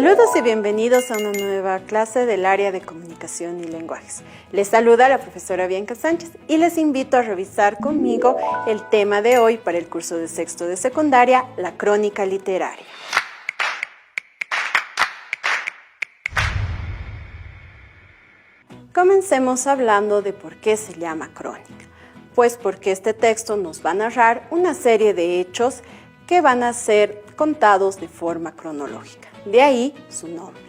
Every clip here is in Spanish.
Saludos y bienvenidos a una nueva clase del área de comunicación y lenguajes. Les saluda la profesora Bianca Sánchez y les invito a revisar conmigo el tema de hoy para el curso de sexto de secundaria, la crónica literaria. Comencemos hablando de por qué se llama crónica. Pues porque este texto nos va a narrar una serie de hechos que van a ser contados de forma cronológica. De ahí su nombre.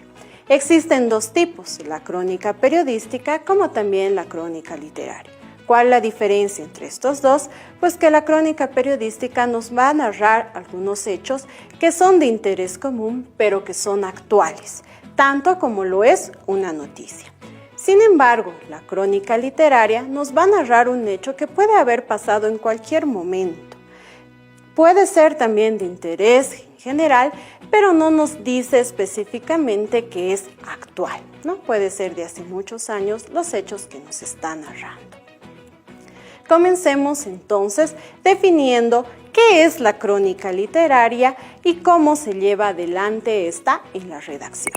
Existen dos tipos, la crónica periodística como también la crónica literaria. ¿Cuál es la diferencia entre estos dos? Pues que la crónica periodística nos va a narrar algunos hechos que son de interés común, pero que son actuales, tanto como lo es una noticia. Sin embargo, la crónica literaria nos va a narrar un hecho que puede haber pasado en cualquier momento. Puede ser también de interés general, pero no nos dice específicamente que es actual, ¿no? Puede ser de hace muchos años los hechos que nos está narrando. Comencemos entonces definiendo qué es la crónica literaria y cómo se lleva adelante esta en la redacción.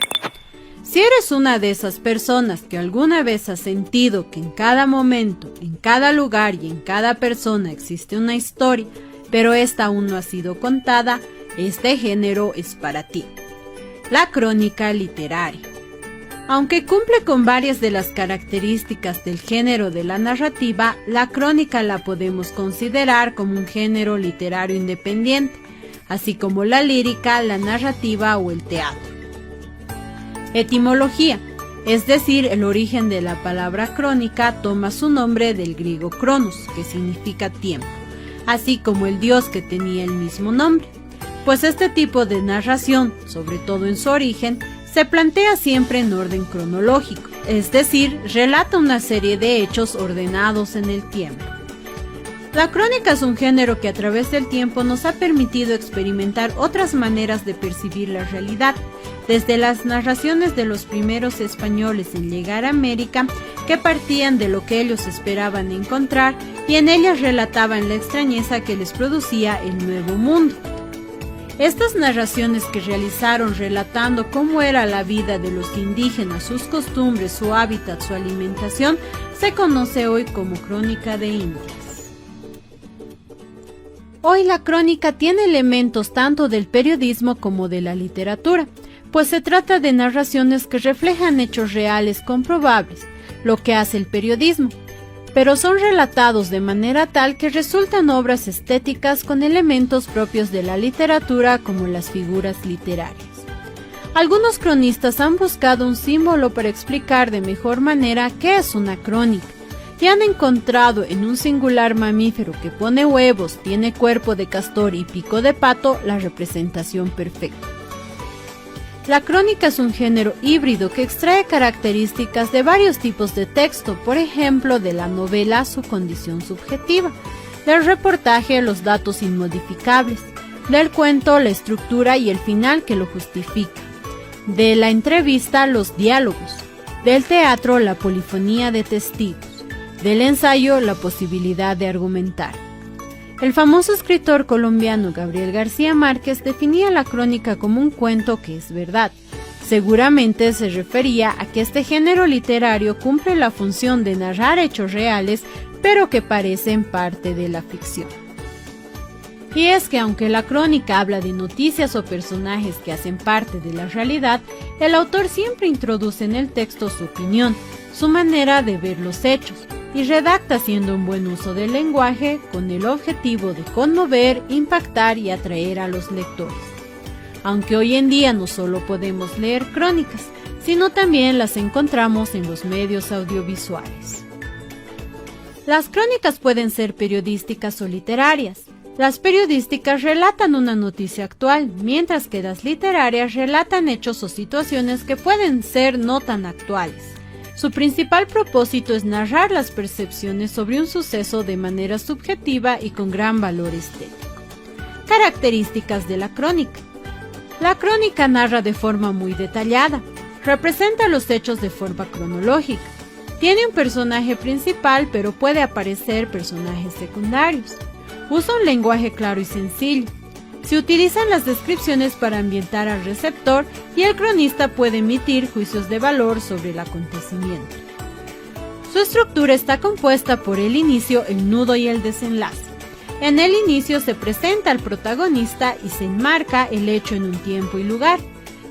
Si eres una de esas personas que alguna vez has sentido que en cada momento, en cada lugar y en cada persona existe una historia, pero esta aún no ha sido contada, este género es para ti. La crónica literaria. Aunque cumple con varias de las características del género de la narrativa, la crónica la podemos considerar como un género literario independiente, así como la lírica, la narrativa o el teatro. Etimología, es decir, el origen de la palabra crónica toma su nombre del griego cronos, que significa tiempo, así como el dios que tenía el mismo nombre. Pues este tipo de narración, sobre todo en su origen, se plantea siempre en orden cronológico, es decir, relata una serie de hechos ordenados en el tiempo. La crónica es un género que a través del tiempo nos ha permitido experimentar otras maneras de percibir la realidad, desde las narraciones de los primeros españoles en llegar a América, que partían de lo que ellos esperaban encontrar y en ellas relataban la extrañeza que les producía el nuevo mundo. Estas narraciones que realizaron relatando cómo era la vida de los indígenas, sus costumbres, su hábitat, su alimentación, se conoce hoy como crónica de indias. Hoy la crónica tiene elementos tanto del periodismo como de la literatura, pues se trata de narraciones que reflejan hechos reales comprobables, lo que hace el periodismo, pero son relatados de manera tal que resultan obras estéticas con elementos propios de la literatura como las figuras literarias. Algunos cronistas han buscado un símbolo para explicar de mejor manera qué es una crónica, y han encontrado en un singular mamífero que pone huevos, tiene cuerpo de castor y pico de pato la representación perfecta. La crónica es un género híbrido que extrae características de varios tipos de texto, por ejemplo, de la novela su condición subjetiva, del reportaje los datos inmodificables, del cuento la estructura y el final que lo justifica, de la entrevista los diálogos, del teatro la polifonía de testigos, del ensayo la posibilidad de argumentar. El famoso escritor colombiano Gabriel García Márquez definía la crónica como un cuento que es verdad. Seguramente se refería a que este género literario cumple la función de narrar hechos reales, pero que parecen parte de la ficción. Y es que aunque la crónica habla de noticias o personajes que hacen parte de la realidad, el autor siempre introduce en el texto su opinión, su manera de ver los hechos, y redacta haciendo un buen uso del lenguaje con el objetivo de conmover, impactar y atraer a los lectores. Aunque hoy en día no solo podemos leer crónicas, sino también las encontramos en los medios audiovisuales. Las crónicas pueden ser periodísticas o literarias. Las periodísticas relatan una noticia actual, mientras que las literarias relatan hechos o situaciones que pueden ser no tan actuales. Su principal propósito es narrar las percepciones sobre un suceso de manera subjetiva y con gran valor estético. Características de la crónica. La crónica narra de forma muy detallada, representa los hechos de forma cronológica, tiene un personaje principal pero puede aparecer personajes secundarios, usa un lenguaje claro y sencillo, Se utilizan las descripciones para ambientar al receptor y el cronista puede emitir juicios de valor sobre el acontecimiento. Su estructura está compuesta por el inicio, el nudo y el desenlace. En el inicio se presenta al protagonista y se enmarca el hecho en un tiempo y lugar.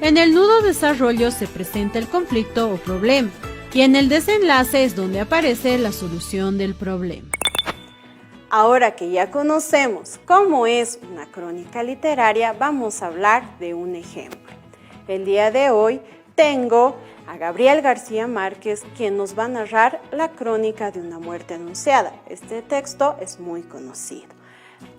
En el nudo desarrollo se presenta el conflicto o problema, y en el desenlace es donde aparece la solución del problema. Ahora que ya conocemos cómo es una crónica literaria, vamos a hablar de un ejemplo. El día de hoy tengo a Gabriel García Márquez, quien nos va a narrar la crónica de una muerte anunciada. Este texto es muy conocido.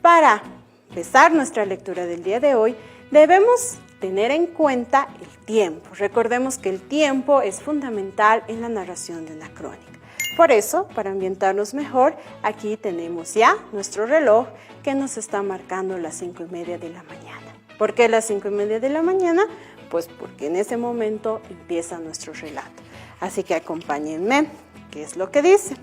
Para empezar nuestra lectura del día de hoy, debemos tener en cuenta el tiempo. Recordemos que el tiempo es fundamental en la narración de una crónica. Por eso, para ambientarnos mejor, aquí tenemos ya nuestro reloj que nos está marcando las 5:30 de la mañana. ¿Por qué las 5:30 de la mañana? Pues porque en ese momento empieza nuestro relato. Así que acompáñenme, ¿qué es lo que dice?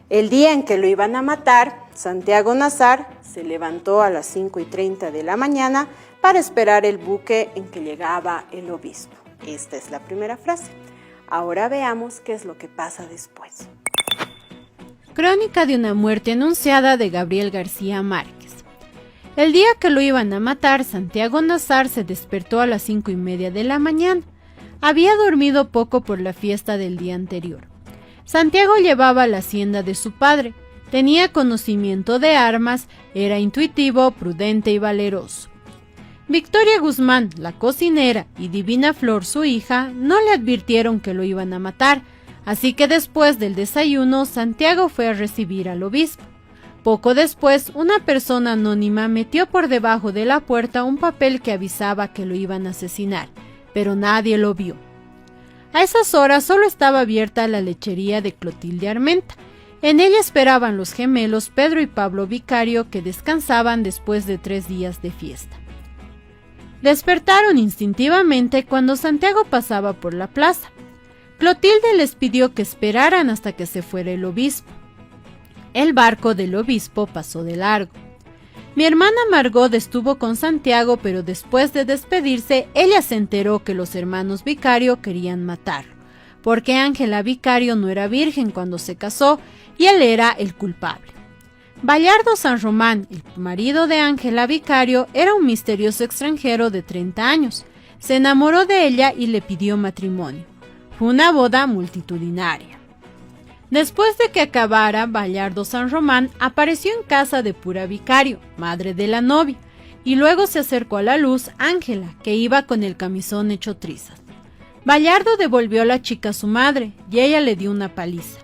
El día en que lo iban a matar, Santiago Nazar se levantó a las 5:30 de la mañana para esperar el buque en que llegaba el obispo. Esta es la primera frase. Ahora veamos qué es lo que pasa después. Crónica de una muerte anunciada de Gabriel García Márquez. El día que lo iban a matar, Santiago Nazar se despertó a las 5:30 de la mañana. Había dormido poco por la fiesta del día anterior. Santiago llevaba la hacienda de su padre, tenía conocimiento de armas, era intuitivo, prudente y valeroso. Victoria Guzmán, la cocinera, y Divina Flor, su hija, no le advirtieron que lo iban a matar, así que después del desayuno, Santiago fue a recibir al obispo. Poco después, una persona anónima metió por debajo de la puerta un papel que avisaba que lo iban a asesinar, pero nadie lo vio. A esas horas solo estaba abierta la lechería de Clotilde Armenta. En ella esperaban los gemelos Pedro y Pablo Vicario, que descansaban después de 3 días de fiesta. Despertaron instintivamente cuando Santiago pasaba por la plaza. Clotilde les pidió que esperaran hasta que se fuera el obispo. El barco del obispo pasó de largo. Mi hermana Margot estuvo con Santiago, pero después de despedirse, ella se enteró que los hermanos Vicario querían matarlo, porque Ángela Vicario no era virgen cuando se casó y él era el culpable. Bayardo San Román, el marido de Ángela Vicario, era un misterioso extranjero de 30 años. Se enamoró de ella y le pidió matrimonio. Fue una boda multitudinaria. Después de que acabara, Bayardo San Román apareció en casa de Pura Vicario, madre de la novia, y luego se acercó a la luz Ángela, que iba con el camisón hecho trizas. Bayardo devolvió a la chica a su madre, y ella le dio una paliza.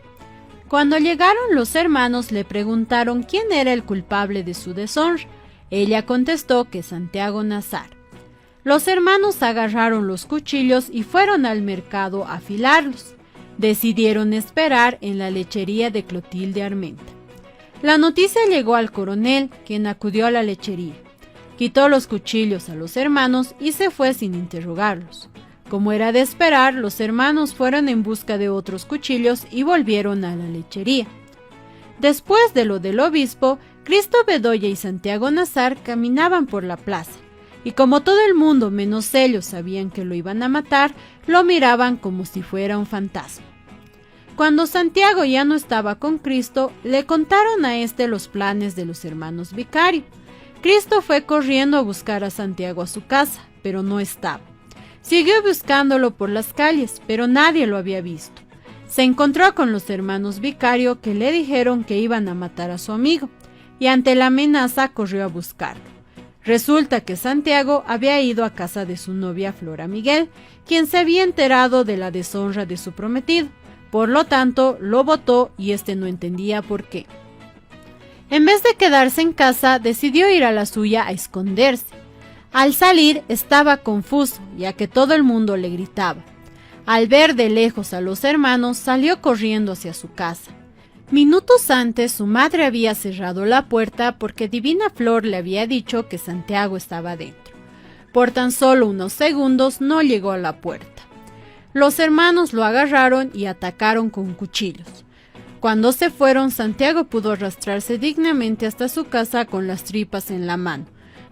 Cuando llegaron los hermanos le preguntaron quién era el culpable de su deshonra. Ella contestó que Santiago Nazar. Los hermanos agarraron los cuchillos y fueron al mercado a afilarlos. Decidieron esperar en la lechería de Clotilde Armenta. La noticia llegó al coronel, quien acudió a la lechería. Quitó los cuchillos a los hermanos y se fue sin interrogarlos. Como era de esperar, los hermanos fueron en busca de otros cuchillos y volvieron a la lechería. Después de lo del obispo, Cristo Bedoya y Santiago Nazar caminaban por la plaza, y como todo el mundo menos ellos sabían que lo iban a matar, lo miraban como si fuera un fantasma. Cuando Santiago ya no estaba con Cristo, le contaron a este los planes de los hermanos Vicario. Cristo fue corriendo a buscar a Santiago a su casa, pero no estaba. Siguió buscándolo por las calles, pero nadie lo había visto. Se encontró con los hermanos Vicario, que le dijeron que iban a matar a su amigo, y ante la amenaza corrió a buscarlo. Resulta que Santiago había ido a casa de su novia Flora Miguel, quien se había enterado de la deshonra de su prometido. Por lo tanto, lo botó y este no entendía por qué. En vez de quedarse en casa, decidió ir a la suya a esconderse. Al salir estaba confuso, ya que todo el mundo le gritaba. Al ver de lejos a los hermanos, salió corriendo hacia su casa. Minutos antes, su madre había cerrado la puerta porque Divina Flor le había dicho que Santiago estaba dentro. Por tan solo unos segundos no llegó a la puerta. Los hermanos lo agarraron y atacaron con cuchillos. Cuando se fueron, Santiago pudo arrastrarse dignamente hasta su casa con las tripas en la mano.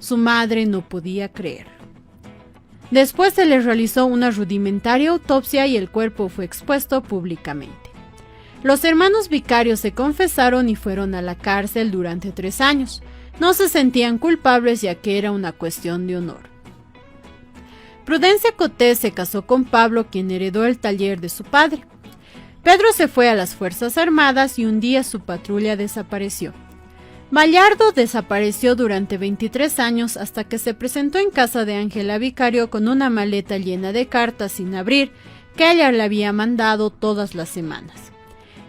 Su madre no podía creer. Después se le realizó una rudimentaria autopsia y el cuerpo fue expuesto públicamente. Los hermanos vicarios se confesaron y fueron a la cárcel durante 3 años. No se sentían culpables ya que era una cuestión de honor. Prudencia Coté se casó con Pablo, quien heredó el taller de su padre. Pedro se fue a las Fuerzas Armadas y un día su patrulla desapareció. Mallardo desapareció durante 23 años hasta que se presentó en casa de Ángela Vicario con una maleta llena de cartas sin abrir que ella le había mandado todas las semanas.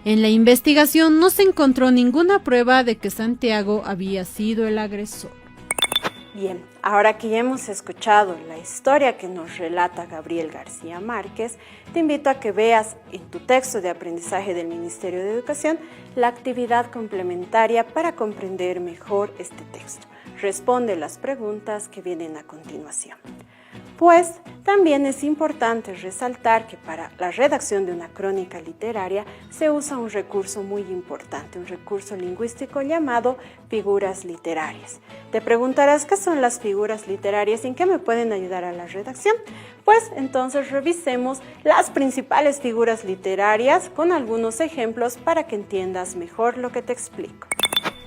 En la investigación no se encontró ninguna prueba de que Santiago había sido el agresor. Bien, ahora que ya hemos escuchado la historia que nos relata Gabriel García Márquez, te invito a que veas en tu texto de aprendizaje del Ministerio de Educación la actividad complementaria para comprender mejor este texto. Responde las preguntas que vienen a continuación. Pues también es importante resaltar que para la redacción de una crónica literaria se usa un recurso muy importante, un recurso lingüístico llamado figuras literarias. Te preguntarás qué son las figuras literarias y en qué me pueden ayudar a la redacción. Pues entonces revisemos las principales figuras literarias con algunos ejemplos para que entiendas mejor lo que te explico.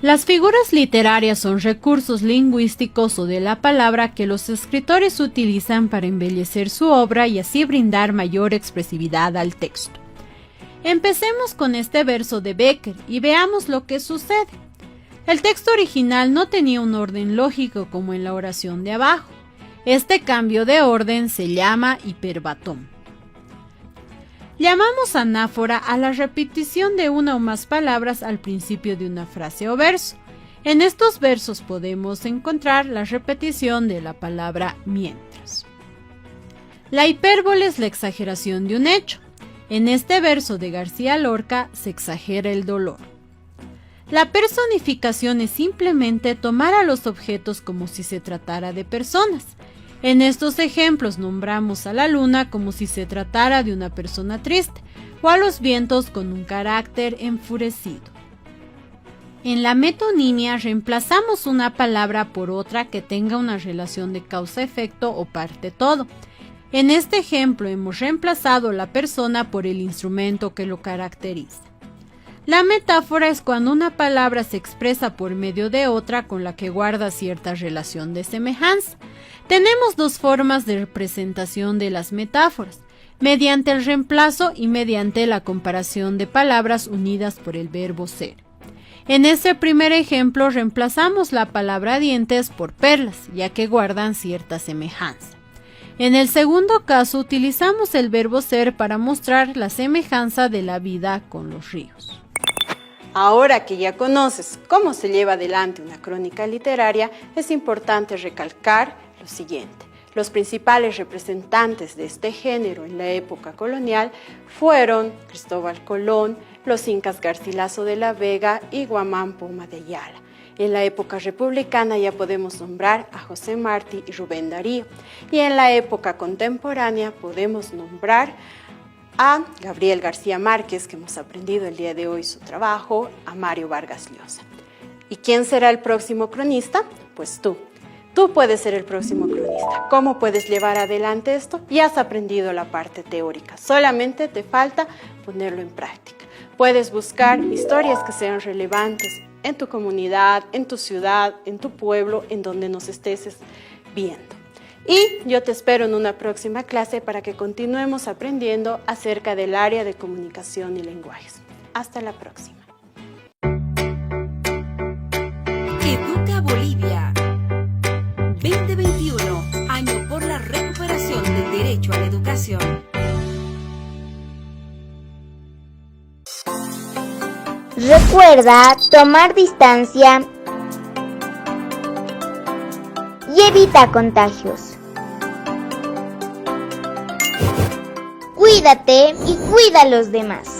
Las figuras literarias son recursos lingüísticos o de la palabra que los escritores utilizan para embellecer su obra y así brindar mayor expresividad al texto. Empecemos con este verso de Becker y veamos lo que sucede. El texto original no tenía un orden lógico como en la oración de abajo. Este cambio de orden se llama hiperbatón. Llamamos anáfora a la repetición de una o más palabras al principio de una frase o verso. En estos versos podemos encontrar la repetición de la palabra mientras. La hipérbole es la exageración de un hecho. En este verso de García Lorca se exagera el dolor. La personificación es simplemente tomar a los objetos como si se tratara de personas. En estos ejemplos nombramos a la luna como si se tratara de una persona triste o a los vientos con un carácter enfurecido. En la metonimia reemplazamos una palabra por otra que tenga una relación de causa-efecto o parte-todo. En este ejemplo hemos reemplazado la persona por el instrumento que lo caracteriza. La metáfora es cuando una palabra se expresa por medio de otra con la que guarda cierta relación de semejanza. Tenemos 2 formas de representación de las metáforas, mediante el reemplazo y mediante la comparación de palabras unidas por el verbo ser. En este primer ejemplo reemplazamos la palabra dientes por perlas, ya que guardan cierta semejanza. En el segundo caso utilizamos el verbo ser para mostrar la semejanza de la vida con los ríos. Ahora que ya conoces cómo se lleva adelante una crónica literaria, es importante recalcar lo siguiente. Los principales representantes de este género en la época colonial fueron Cristóbal Colón, los incas Garcilaso de la Vega y Guamán Poma de Ayala. En la época republicana ya podemos nombrar a José Martí y Rubén Darío. Y en la época contemporánea podemos nombrar a Gabriel García Márquez, que hemos aprendido el día de hoy su trabajo, a Mario Vargas Llosa. ¿Y quién será el próximo cronista? Pues tú. Tú puedes ser el próximo cronista. ¿Cómo puedes llevar adelante esto? Ya has aprendido la parte teórica, solamente te falta ponerlo en práctica. Puedes buscar historias que sean relevantes en tu comunidad, en tu ciudad, en tu pueblo, en donde nos estés viendo. Y yo te espero en una próxima clase para que continuemos aprendiendo acerca del área de comunicación y lenguajes. Hasta la próxima. Educa Bolivia 2021, año por la recuperación del derecho a la educación. Recuerda tomar distancia y evita contagios. Cuídate y cuida a los demás.